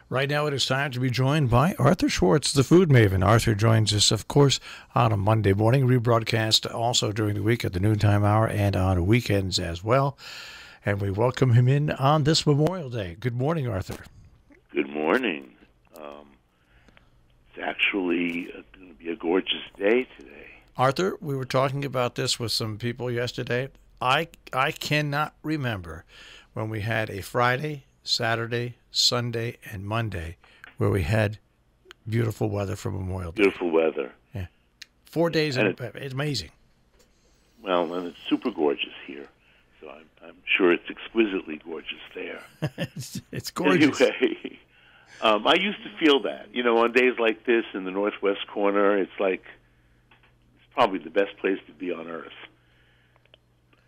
Right now it is time to be joined by Arthur Schwartz, the food maven. Arthur joins us, of course, on a Monday morning, rebroadcast also during the week at the noontime hour and on weekends as well. And we welcome him in on this Memorial Day. Good morning, Arthur. Good morning. It's actually going to be a gorgeous day today. Arthur, we were talking about this with some people yesterday. I cannot remember when we had a Friday, Saturday, Sunday, and Monday where we had beautiful weather for Memorial Day. Beautiful weather. Yeah. 4 days, it's amazing. Well, and it's super gorgeous here, so I'm sure it's exquisitely gorgeous there. It's gorgeous. Anyway, I used to feel that, on days like this in the northwest corner, it's like it's probably the best place to be on earth.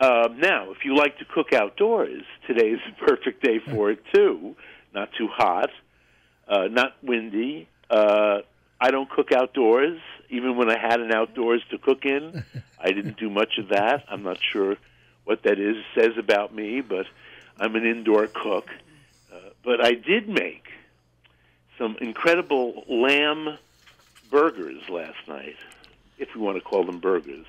Now, if you like to cook outdoors, today's the perfect day for it, too. Not too hot, not windy. I don't cook outdoors. Even when I had an outdoors to cook in, I didn't do much of that. I'm not sure what that says about me, but I'm an indoor cook. But I did make some incredible lamb burgers last night, if we want to call them burgers.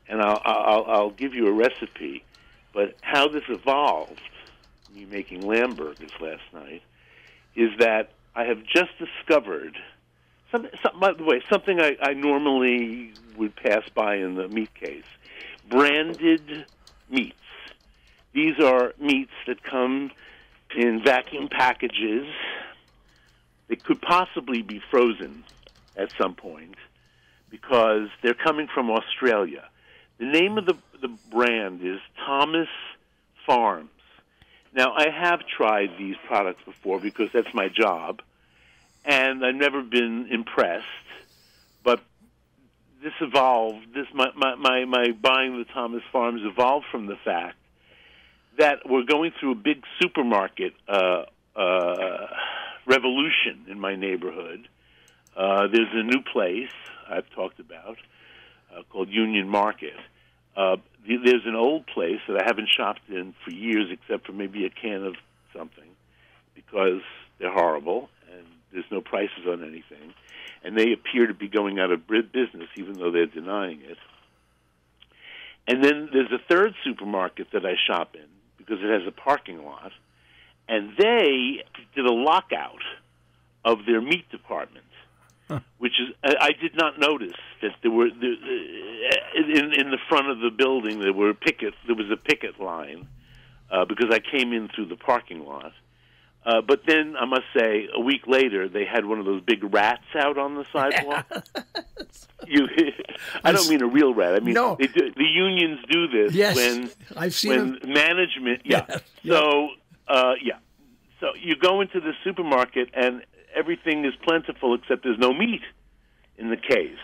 And I'll give you a recipe. But how this evolved, me making lamb burgers last night, is that I have just discovered, by the way, something I normally would pass by in the meat case, branded meats. These are meats that come in vacuum packages. They could possibly be frozen at some point because they're coming from Australia. The name of the brand is Thomas Farms. Now, I have tried these products before because that's my job, and I've never been impressed. But this evolved. My buying the Thomas Farms evolved from the fact that we're going through a big supermarket revolution in my neighborhood. There's a new place I've talked about called Union Market. There's an old place that I haven't shopped in for years except for maybe a can of something because they're horrible and there's no prices on anything. And they appear to be going out of business even though they're denying it. And then there's a third supermarket that I shop in because it has a parking lot. And they did a lockout of their meat department. Which is, I did not notice that there were in the front of the building there was a picket line because I came in through the parking lot. But then I must say, a week later they had one of those big rats out on the sidewalk. I don't mean a real rat. I mean no. the unions do this when I've seen management. Yeah. Yeah. So you go into the supermarket and everything is plentiful except there's no meat in the case.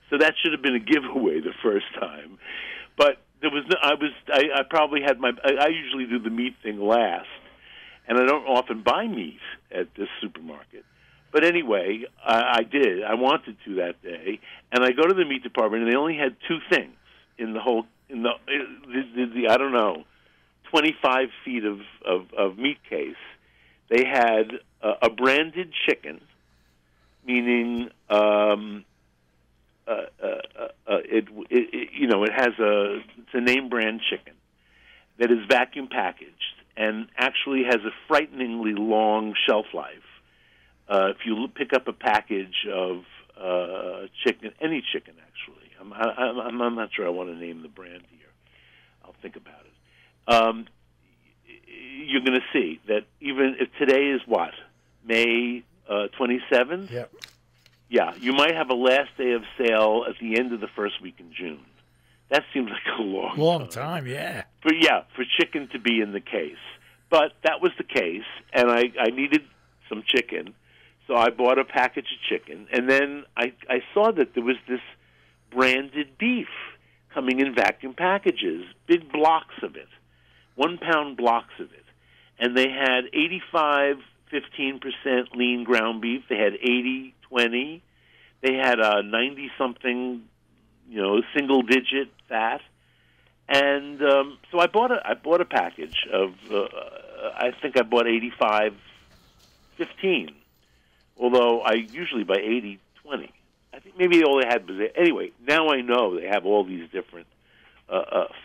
So that should have been a giveaway the first time. But there was I probably had I usually do the meat thing last, and I don't often buy meat at this supermarket. But anyway, I did. I wanted to that day, and I go to the meat department, and they only had two things in the whole I don't know, 25 feet of meat case. They had a branded chicken, meaning it's a name brand chicken that is vacuum packaged and actually has a frighteningly long shelf life. If you pick up a package of chicken, any chicken actually, I'm not sure I want to name the brand here. I'll think about it. You're going to see that even if today is what, May 27th? Yep. Yeah, you might have a last day of sale at the end of the first week in June. That seems like a long time, yeah. For chicken to be in the case. But that was the case, and I needed some chicken, so I bought a package of chicken, and then I saw that there was this branded beef coming in vacuum packages, big blocks of it, 1 pound blocks of it. And they had 15% lean ground beef. They had 80-20. They had a 90-something, single-digit fat. And so I bought a package of, I think I bought 85-15. although I usually buy 80/20. I think maybe all they had was... Anyway, now I know they have all these different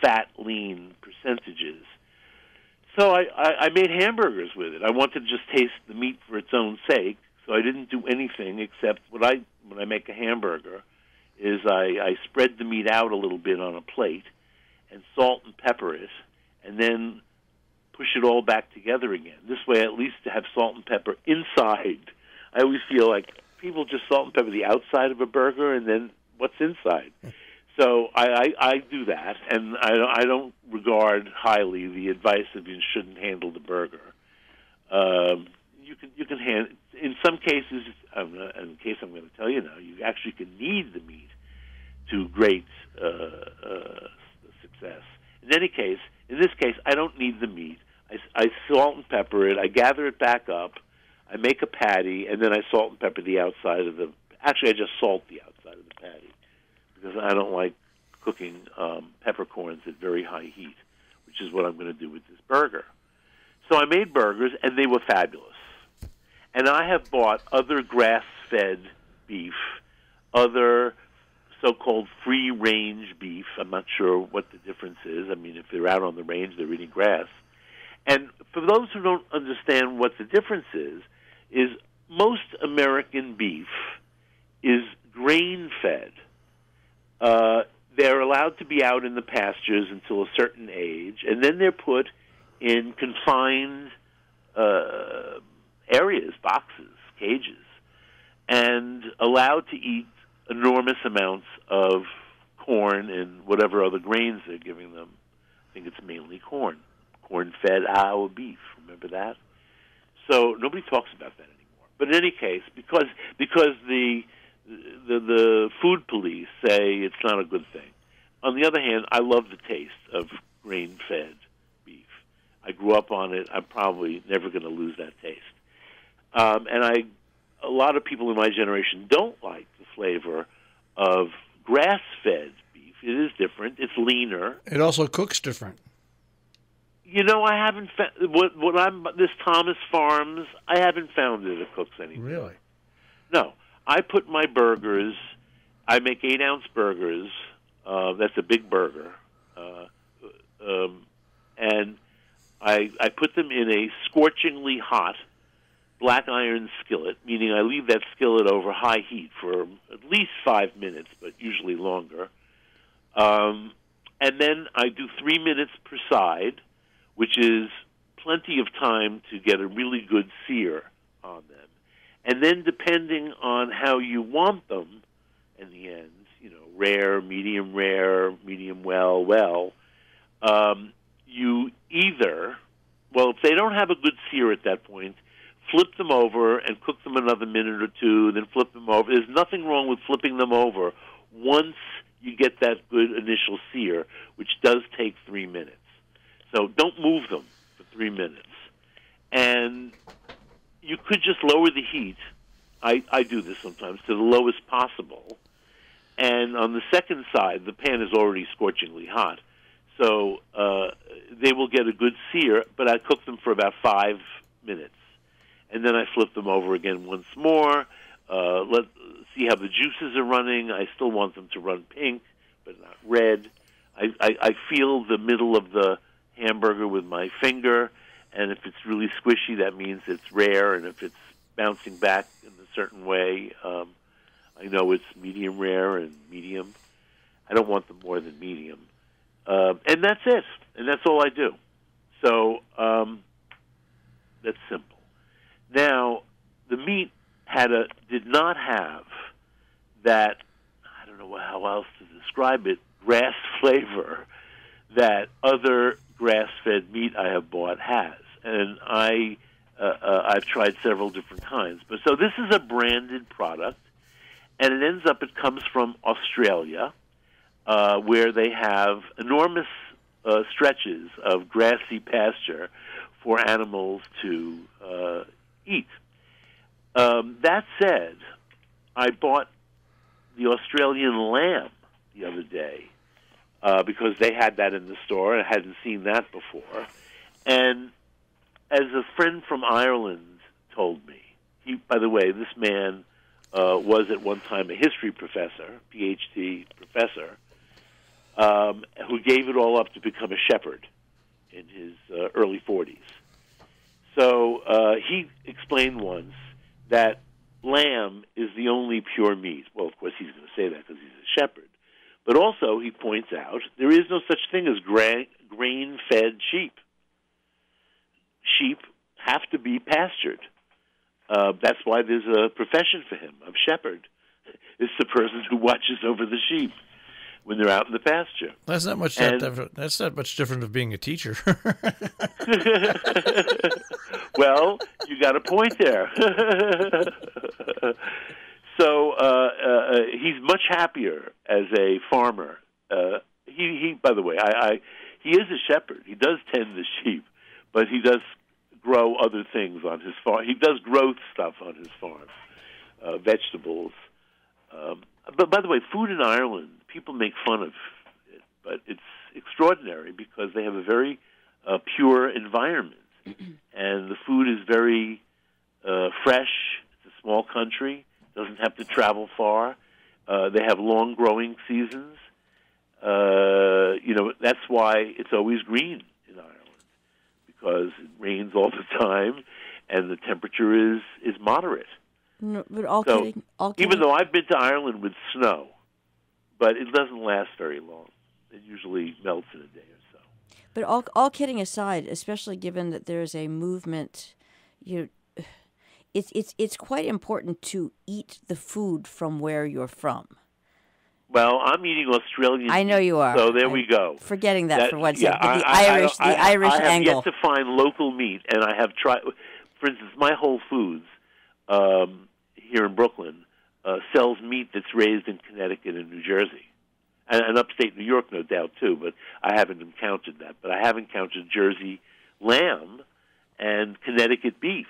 fat, lean percentages. So I made hamburgers with it. I wanted to just taste the meat for its own sake, so I didn't do anything except when I make a hamburger is I spread the meat out a little bit on a plate and salt and pepper it, and then push it all back together again. This way, at least to have salt and pepper inside. I always feel like people just salt and pepper the outside of a burger, and then what's inside. So I do that, and I don't regard highly the advice of you shouldn't handle the burger. You can handle. In some cases, in the case I'm going to tell you now, you actually can knead the meat to great success. In any case, in this case, I don't knead the meat. I salt and pepper it. I gather it back up. I make a patty, and then I salt and pepper the outside of the... Actually, I just salt the outside of the patty because I don't like cooking peppercorns at very high heat, which is what I'm going to do with this burger. So I made burgers, and they were fabulous. And I have bought other grass-fed beef, other so-called free-range beef. I'm not sure what the difference is. I mean, if they're out on the range, they're eating grass. And for those who don't understand what the difference is most American beef is grain-fed. They're allowed to be out in the pastures until a certain age, and then they're put in confined areas, boxes, cages, and allowed to eat enormous amounts of corn and whatever other grains they're giving them. I think it's mainly corn. Corn-fed our beef. Remember that? So nobody talks about that anymore. But in any case, because the food police say it's not a good thing. On the other hand, I love the taste of grain-fed beef. I grew up on it. I'm probably never going to lose that taste. And a lot of people in my generation don't like the flavor of grass-fed beef. It is different. It's leaner. It also cooks different. You know, I haven't found this Thomas Farms. I haven't found it cooks anything. Really? No, I put my burgers. I make 8-ounce burgers. That's a big burger, and I put them in a scorchingly hot black iron skillet, meaning I leave that skillet over high heat for at least 5 minutes, but usually longer. And then I do 3 minutes per side, which is plenty of time to get a really good sear on them. And then depending on how you want them in the end, rare, medium well, you either, if they don't have a good sear at that point, flip them over and cook them another minute or two, then flip them over. There's nothing wrong with flipping them over once you get that good initial sear, which does take 3 minutes. So don't move them for 3 minutes. And you could just lower the heat. I do this sometimes to the lowest possible. And on the second side, the pan is already scorchingly hot. So they will get a good sear, but I cook them for about 5 minutes. And then I flip them over again once more. Let's see how the juices are running. I still want them to run pink, but not red. I feel the middle of the hamburger with my finger, and if it's really squishy, that means it's rare, and if it's bouncing back in a certain way, I know it's medium rare and medium. I don't want them more than medium. And that's it, and that's all I do. So that's simple. Now, the meat did not have that, I don't know how else to describe it, grass flavor that other grass-fed meat I have bought has. And I've tried several different kinds. But so this is a branded product, and it comes from Australia, where they have enormous stretches of grassy pasture for animals to eat. That said, I bought the Australian lamb the other day because they had that in the store, and I hadn't seen that before. And as a friend from Ireland told me, by the way, this man was at one time a history professor, PhD professor, who gave it all up to become a shepherd in his early 40s. So he explained once that lamb is the only pure meat. Well, of course, he's going to say that because he's a shepherd. But also, he points out, there is no such thing as grain-fed sheep. Sheep have to be pastured. That's why there's a profession for him of shepherd. It's the person who watches over the sheep when they're out in the pasture. That's not much. That's not much different of being a teacher. Well, you got a point there. So he's much happier as a farmer. He, by the way, he is a shepherd. He does tend the sheep, but he does grow other things on his farm. He does grow stuff on his farm, vegetables. But by the way, food in Ireland, people make fun of it, but it's extraordinary because they have a very pure environment, and the food is very fresh. It's a small country; doesn't have to travel far. They have long growing seasons. That's why it's always green in Ireland, because it rains all the time, and the temperature is moderate. No, but all so kidding. Even though I've been to Ireland with snow, but it doesn't last very long. It usually melts in a day or so. But all kidding aside, especially given that there is a movement, it's quite important to eat the food from where you're from. Well, I'm eating Australian. I know you are. So there we go. Forgetting that for one yeah, second. But the Irish I have angle. yet to find local meat, and I have tried. For instance, my Whole Foods here in Brooklyn sells meat that's raised in Connecticut and New Jersey, and upstate New York, no doubt too. But I haven't encountered that. But I have encountered Jersey lamb and Connecticut beef.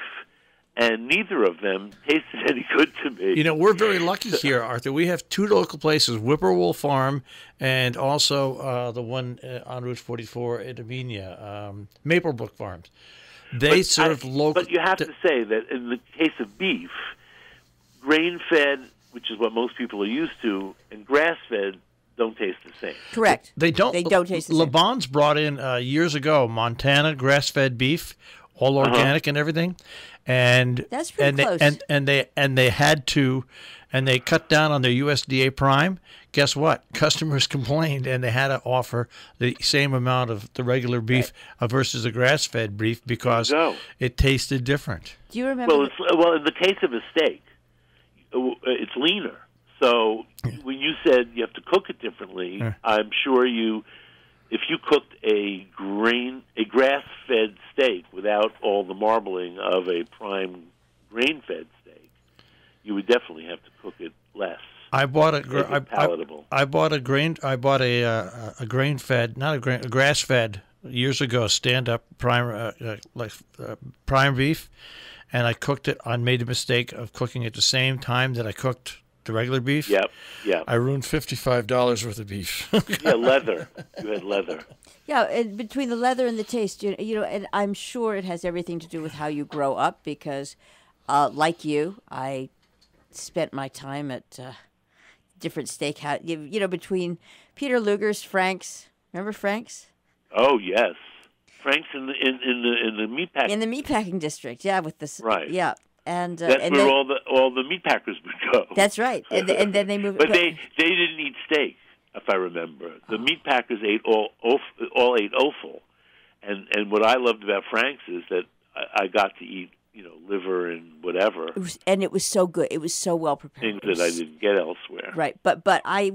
And neither of them tasted any good to me. We're very lucky here, Arthur. We have two local places, Whippoorwill Farm and also the one on Route 44 in Armenia, Maplebrook Farms. They serve local... But you have to say that in the case of beef, grain-fed, which is what most people are used to, and grass-fed don't taste the same. Correct. They don't taste the same. LeBon's brought in years ago Montana grass-fed beef, all organic and everything. And that's pretty close. They had to, and they cut down on their USDA prime. Guess what? Customers complained, and they had to offer the same amount of the regular beef versus the grass-fed beef because it tasted different. Do you remember? Well, in the case of a steak, it's leaner. So when you said you have to cook it differently, I'm sure if you cooked a grass-fed steak without all the marbling of a prime grain-fed steak, you would definitely have to cook it less. I bought a grass-fed years ago, stand-up prime beef, and I cooked it. I made the mistake of cooking it the same time that I cooked the regular beef. Yep. I ruined $55 worth of beef. Yeah, leather. You had leather. Yeah, and between the leather and the taste, and I'm sure it has everything to do with how you grow up because, like you, I spent my time at different steakhouse. Between Peter Luger's, Frank's. Remember Frank's? Oh yes, Frank's in the meatpacking. In the meatpacking district, yeah, with this. Right. Yeah. And that's and where then, all the meat packers would go. That's right, and then they moved. But they didn't eat steak, if I remember. The meat packers ate all ate offal, and what I loved about Frank's is that I got to eat liver and whatever. It was so good. It was so well prepared. Things that I didn't get elsewhere. Right, but we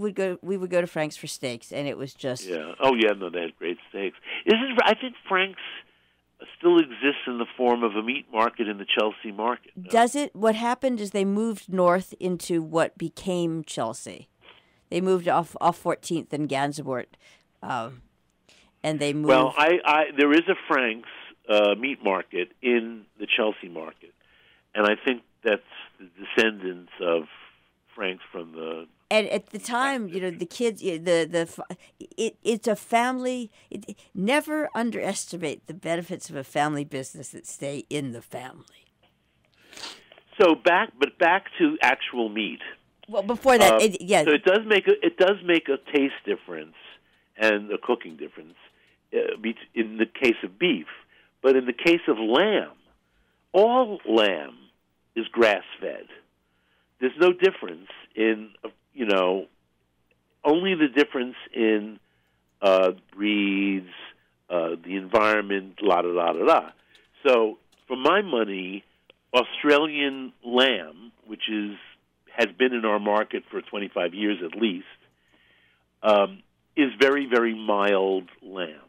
would go to Frank's for steaks, and it was just yeah. Oh yeah, no, they had great steaks. I think Frank's still exists in the form of a meat market in the Chelsea market. No? Does it? What happened is they moved north into what became Chelsea. They moved off 14th and Gansevoort, and they moved. Well, there is a Frank's meat market in the Chelsea market, and I think that's the descendants of Frank's from the. And at the time, the kids, it's a family. Never underestimate the benefits of a family business that stay in the family. So back to actual meat. Well, before that, yeah. So it does make a taste difference and a cooking difference in the case of beef, but in the case of lamb, all lamb is grass-fed. There's no difference in only the difference in breeds, the environment, la da da da da. So for my money, Australian lamb, which has been in our market for 25 years at least, is very, very mild lamb.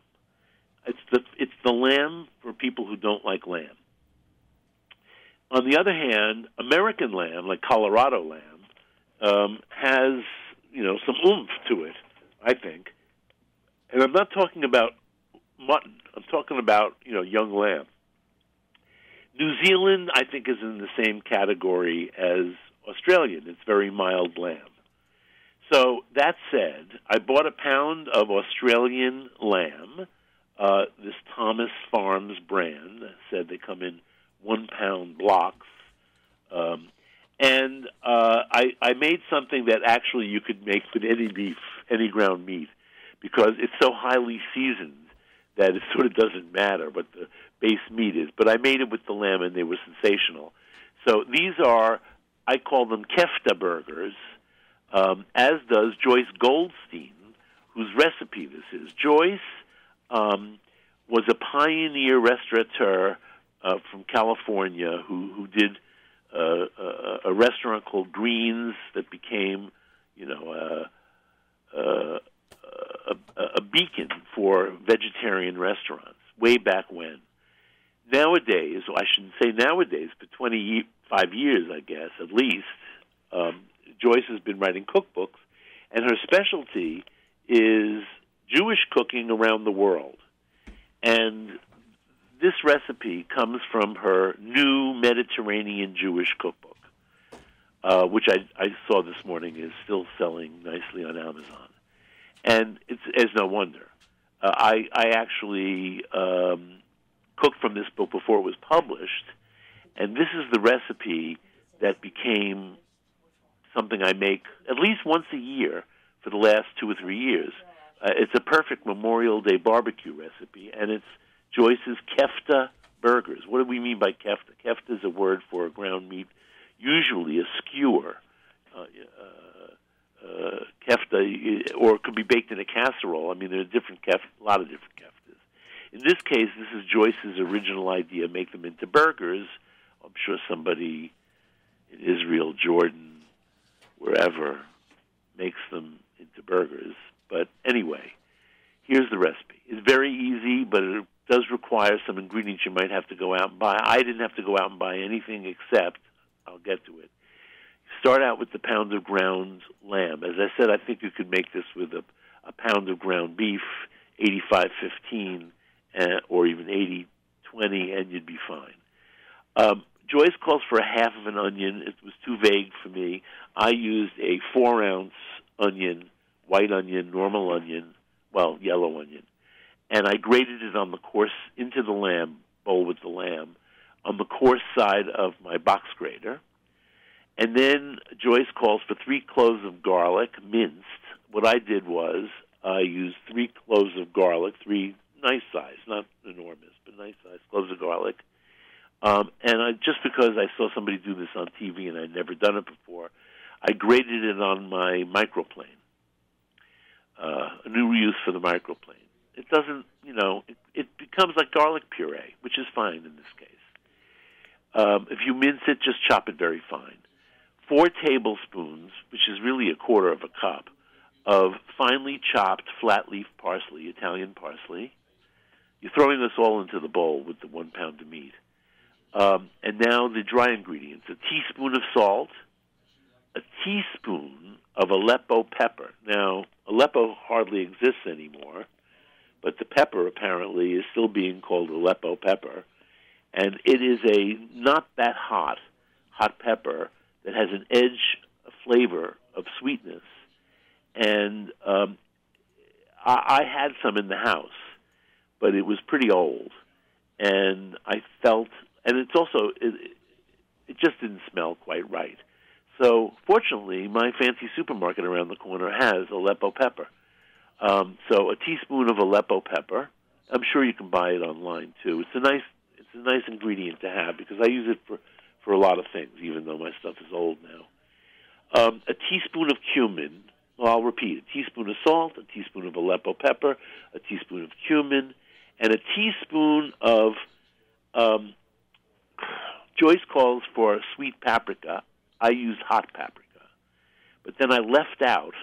It's the lamb for people who don't like lamb. On the other hand, American lamb, like Colorado lamb, has some oomph to it, I think. And I'm not talking about mutton. I'm talking about young lamb. New Zealand, I think, is in the same category as Australian. It's very mild lamb. So that said, I bought a pound of Australian lamb. This Thomas Farms brand said they come in 1 pound blocks. And I made something that actually you could make with any beef, any ground meat, because it's so highly seasoned that it sort of doesn't matter what the base meat is. But I made it with the lamb, and they were sensational. So these are, I call them kefta burgers, as does Joyce Goldstein, whose recipe this is. Joyce was a pioneer restaurateur from California who did a restaurant called Greens that became, a beacon for vegetarian restaurants way back when. Nowadays, I shouldn't say nowadays, but 25 years, I guess, at least, Joyce has been writing cookbooks, and her specialty is Jewish cooking around the world. And this recipe comes from her new Mediterranean Jewish cookbook, which I saw this morning is still selling nicely on Amazon. And it's no wonder. I actually cooked from this book before it was published, and this is the recipe that became something I make at least once a year for the last 2 or 3 years. It's a perfect Memorial Day barbecue recipe, and it's Joyce's kefta burgers. What do we mean by kefta? Kefta is a word for a ground meat, usually a skewer. Kefta, or it could be baked in a casserole. I mean, there are a lot of different keftas. In this case, this is Joyce's original idea, make them into burgers. I'm sure somebody in Israel, Jordan, wherever, makes them into burgers. But anyway, here's the recipe. It's very easy, but it does require some ingredients you might have to go out and buy. I didn't have to go out and buy anything except, I'll get to it, start out with the pound of ground lamb. As I said, I think you could make this with a pound of ground beef, 85-15, or even 80-20, and you'd be fine. Joyce calls for a half of an onion. It was too vague for me. I used a 4-ounce onion, white onion, normal onion, yellow onion. And I grated it on the coarse, into the lamb bowl with the lamb, on the coarse side of my box grater. And then Joyce calls for 3 cloves of garlic, minced. What I did was I used 3 cloves of garlic, 3 nice size, not enormous, but nice size cloves of garlic. And just because I saw somebody do this on TV and I'd never done it before, I grated it on my microplane, a new use for the microplane. It doesn't, it becomes like garlic puree, which is fine in this case. If you mince it, just chop it very fine. 4 tablespoons, which is really a quarter of a cup, of finely chopped flat leaf parsley, Italian parsley. You're throwing this all into the bowl with the 1 pound of meat. And now the dry ingredients: a teaspoon of salt, a teaspoon of Aleppo pepper. Now, Aleppo hardly exists anymore, but the pepper apparently is still being called Aleppo pepper. And it is a not that hot pepper that has an edge, a flavor of sweetness. And I had some in the house, but it was pretty old. And I felt, and it's also, it just didn't smell quite right. So fortunately, my fancy supermarket around the corner has Aleppo pepper. So a teaspoon of Aleppo pepper. I'm sure you can buy it online too. It's a nice ingredient to have because I use it for a lot of things, even though my stuff is old now. A teaspoon of cumin. Well, I'll repeat: a teaspoon of salt, a teaspoon of Aleppo pepper, a teaspoon of cumin, and a teaspoon of Joyce calls for sweet paprika. I used hot paprika, but then I left out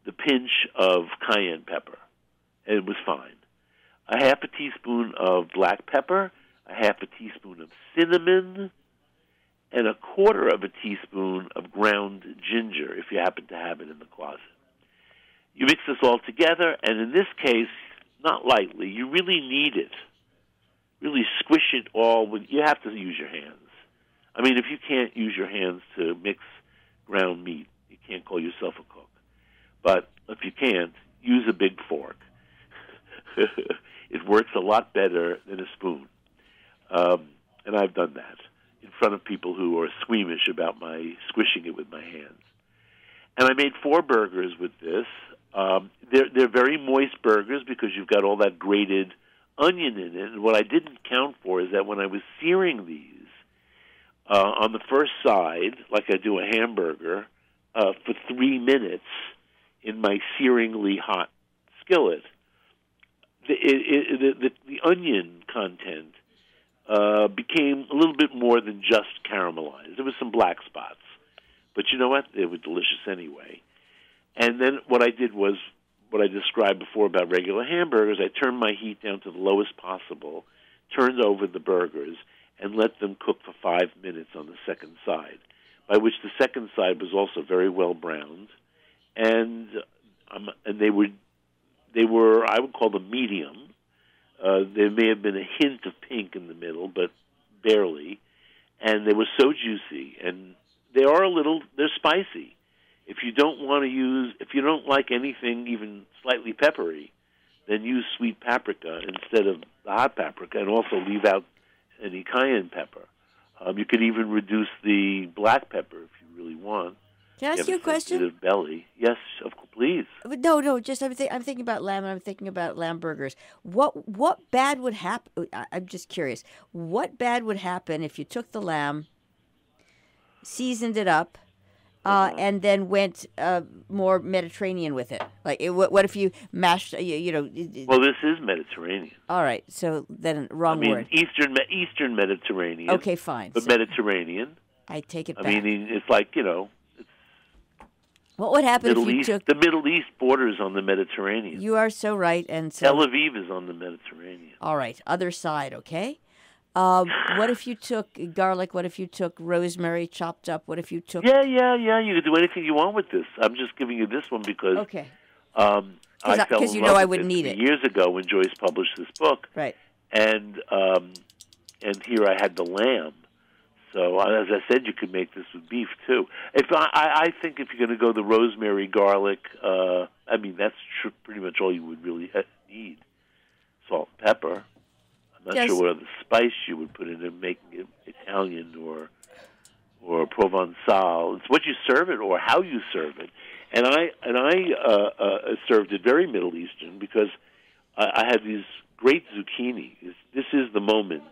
the pinch of cayenne pepper, and it was fine. A half a teaspoon of black pepper, a half a teaspoon of cinnamon, and a quarter of a teaspoon of ground ginger, if you happen to have it in the closet. You mix this all together, and in this case, not lightly, you really knead it. Really squish it all. You have to use your hands. I mean, if you can't use your hands to mix ground meat, you can't call yourself a cook. But if you can't, use a big fork. It works a lot better than a spoon. And I've done that in front of people who are squeamish about my squishing it with my hands. And I made 4 burgers with this. They're very moist burgers because you've got all that grated onion in it. And what I didn't count for is that when I was searing these, on the first side, like I do a hamburger, for 3 minutes in my searingly hot skillet, the onion content became a little bit more than just caramelized. There was some black spots. But you know what? They were delicious anyway. And then what I did was what I described before about regular hamburgers. I turned my heat down to the lowest possible, turned over the burgers, and let them cook for 5 minutes on the second side, by which the second side was also very well browned. And they were I would call them medium. There may have been a hint of pink in the middle, but barely. And they were so juicy, and they're spicy. If you don't like anything even slightly peppery, then use sweet paprika instead of the hot paprika, and also leave out any cayenne pepper. You could even reduce the black pepper if you really want. Can I ask you a question? Belly. Yes, of course, please. No. Just I'm thinking about lamb, and I'm thinking about lamb burgers. What bad would happen? I'm just curious. What bad would happen if you took the lamb, seasoned it up, and then went more Mediterranean with it? Like, what if you mashed? Well, this is Mediterranean. All right, so then wrong word. Eastern Mediterranean. Okay, fine. But Mediterranean. I take it back. I mean, it's like what would happen Middle if you East, took? The Middle East borders on the Mediterranean. You are so right, and so Tel Aviv is on the Mediterranean. All right, other side, okay? What if you took garlic? What if you took rosemary chopped up? What if you took? Yeah. You can do anything you want with this. I'm just giving you this one because Okay. I fell in love I with wouldn't need it years ago when Joyce published this book. Right. And here I had the lamb. So as I said, you could make this with beef too. I think if you're going to go the rosemary, garlic, that's pretty much all you would really need. Salt, pepper. I'm not sure what other spice you would put in it, making it Italian or Provençal. It's what you serve it or how you serve it. And I served it very Middle Eastern because I had these great zucchini. This is the moment,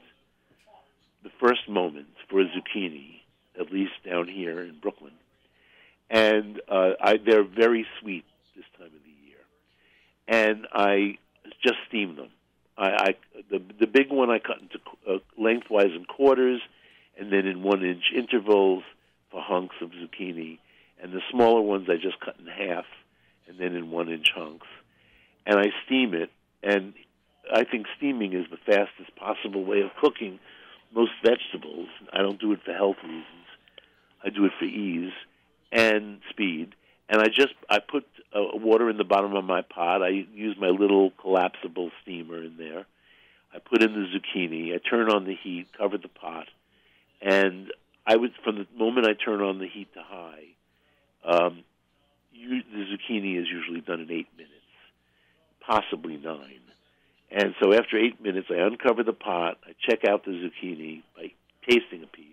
the first moment for a zucchini, at least down here in Brooklyn. And they're very sweet this time of the year. And I just steam them. The big one I cut into lengthwise in quarters, and then in 1-inch intervals for hunks of zucchini. And the smaller ones I just cut in half, and then in 1-inch hunks. And I steam it, and I think steaming is the fastest possible way of cooking most vegetables. I don't do it for health reasons. I do it for ease and speed. And I put water in the bottom of my pot. I use my little collapsible steamer in there. I put in the zucchini. I turn on the heat, cover the pot, and from the moment I turn on the heat to high, the zucchini is usually done in 8 minutes, possibly 9. And so after 8 minutes, I uncover the pot. I check out the zucchini by tasting a piece.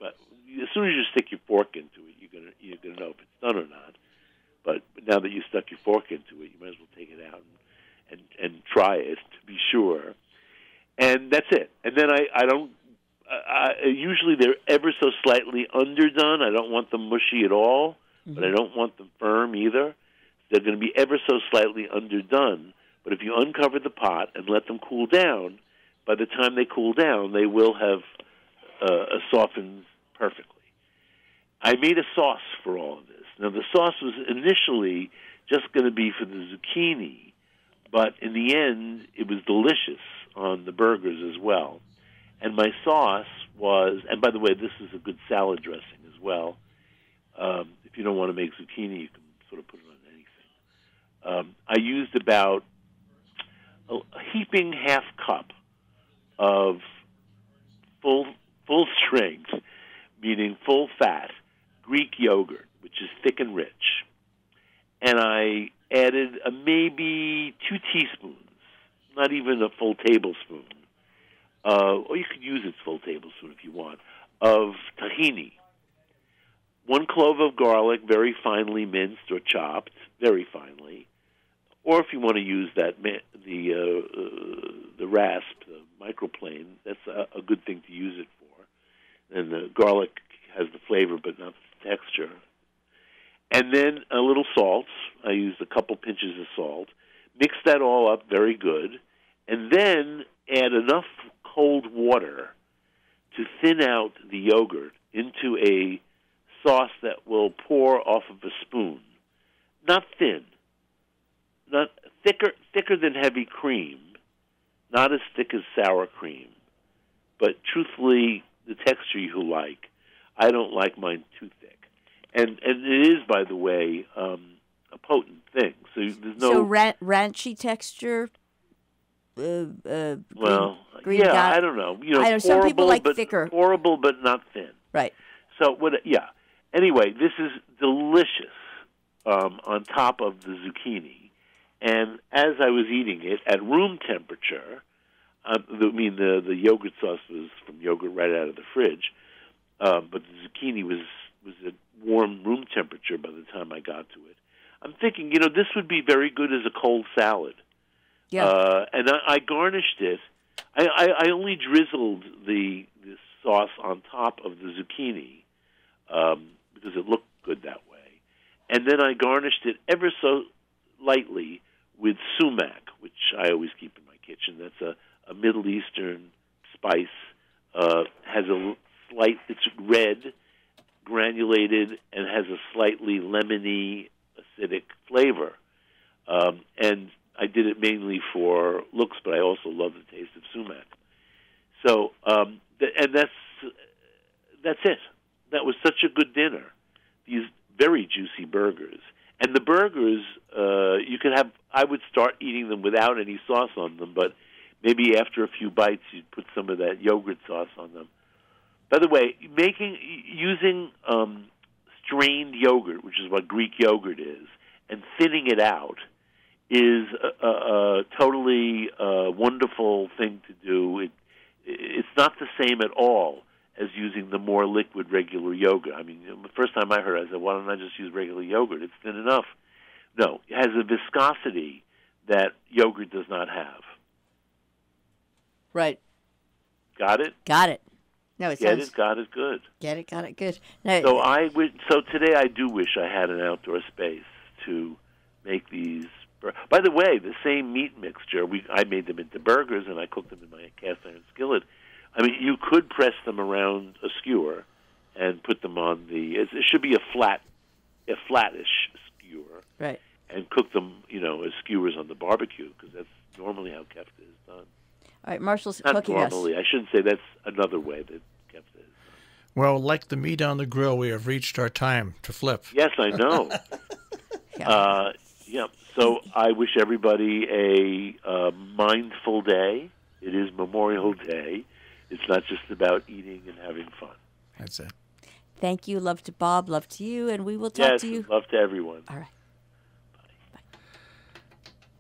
But as soon as you stick your fork into it, you're gonna know if it's done or not. But now that you stuck your fork into it, you might as well take it out and try it to be sure. And that's it. And then I don't. Usually they're ever so slightly underdone. I don't want them mushy at all, but I don't want them firm either. They're going to be ever so slightly underdone. But if you uncover the pot and let them cool down, by the time they cool down, they will have softened perfectly. I made a sauce for all of this. Now, the sauce was initially just going to be for the zucchini, but in the end, it was delicious on the burgers as well. And my sauce was, and by the way, this is a good salad dressing as well. If you don't want to make zucchini, you can sort of put it on anything. I used about a heaping half cup of full strength, meaning full fat, Greek yogurt, which is thick and rich. And I added maybe 2 teaspoons, not even a full tablespoon, or you could use its full tablespoon if you want, of tahini. 1 clove of garlic, very finely minced or chopped, very finely. Or if you want to use that the rasp, the microplane, that's a good thing to use it for. And the garlic has the flavor but not the texture. And then a little salt. I used a couple pinches of salt. Mix that all up very good. And then add enough cold water to thin out the yogurt into a sauce that will pour off of a spoon. Not thin. Not thicker than heavy cream. Not as thick as sour cream. But truthfully, the texture you like. I don't like mine too thick. And it is, by the way, a potent thing. So there's no ranchy texture. Green I don't know. Some people like thicker, horrible, but not thin. Right. So Anyway, this is delicious on top of the zucchini. And as I was eating it at room temperature, the yogurt sauce was from yogurt right out of the fridge, but the zucchini was at warm room temperature by the time I got to it. I'm thinking, this would be very good as a cold salad. Yeah. And I garnished it. I only drizzled the sauce on top of the zucchini because it looked good that way. And then I garnished it ever so lightly with sumac, which I always keep in my kitchen. That's a Middle Eastern spice. Has a slight, it's red, granulated, and has a slightly lemony, acidic flavor. And I did it mainly for looks, but I also love the taste of sumac. So, and that's it. That was such a good dinner. These very juicy burgers. And the burgers, you could have, I would start eating them without any sauce on them, but maybe after a few bites, you'd put some of that yogurt sauce on them. By the way, using strained yogurt, which is what Greek yogurt is, and thinning it out is a totally wonderful thing to do. It's not the same at all as using the more liquid regular yogurt. I mean, the first time I heard it, I said, why don't I just use regular yogurt? It's thin enough. No, it has a viscosity that yogurt does not have. Right. Got it? Got it. No, it Get sounds... it, got it, good. Get it, got it, good. No, So today I do wish I had an outdoor space to make these. By the way, the same meat mixture, I made them into burgers and I cooked them in my cast iron skillet. I mean, you could press them around a skewer and put them on it should be a flattish skewer. Right. And cook them, as skewers on the barbecue, because that's normally how kefta is done. All right, Marshall's Not cooking normally. us. I shouldn't say that's another way that kefta is done. Well, like the meat on the grill, we have reached our time to flip. Yes, I know. Yeah. So I wish everybody a mindful day. It is Memorial Day. It's not just about eating and having fun. That's it. Thank you. Love to Bob. Love to you. And we will talk to you. Yes, love to everyone. All right.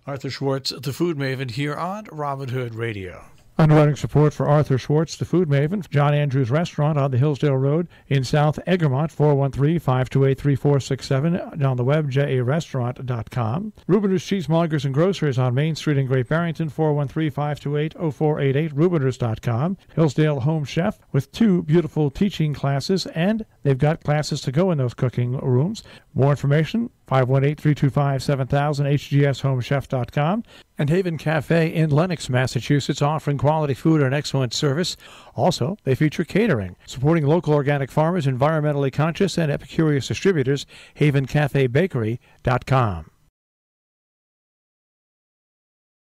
Arthur Schwartz, the Food Maven, here on Robin Hood Radio. Underwriting support for Arthur Schwartz, the food maven, John Andrews Restaurant on the Hillsdale Road in South Egremont, 413-528-3467, and on the web, jarestaurant.com. Rubiners Cheesemongers and Grocers on Main Street in Great Barrington, 413-528-0488, rubiners.com. Hillsdale Home Chef with 2 beautiful teaching classes, and they've got classes to go in those cooking rooms. More information, 518-325-7000, hgshomechef.com. And Haven Cafe in Lenox, Massachusetts, offering quality food and excellent service. Also, they feature catering, supporting local organic farmers, environmentally conscious, and epicurious distributors, havencafebakery.com.